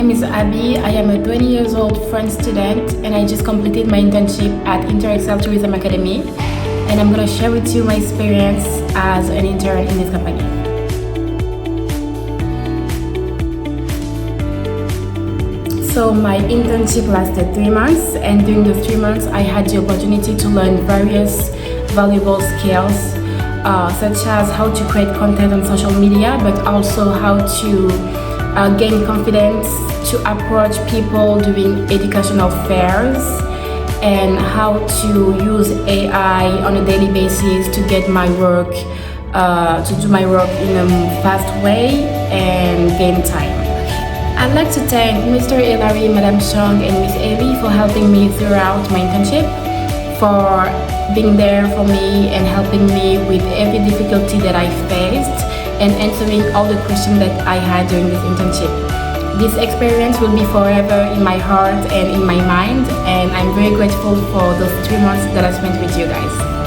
name is Abby. I am a 20 years old French student and I just completed my internship at Intern Tourism Academy, and I'm going to share with you my experience as an intern in this company. So my internship lasted 3 months, and during those 3 months I had the opportunity to learn various valuable skills such as how to create content on social media, but also how to gain confidence to approach people during educational fairs, and how to use AI on a daily basis to get my work, to do my work in a fast way and gain time. I'd like to thank Mr. Hilary, Madam Chong, and Miss Ellie for helping me throughout my internship, for being there for me and helping me with every difficulty that I faced and answering all the questions that I had during this internship. This experience will be forever in my heart and in my mind, and I'm very grateful for those 3 months that I spent with you guys.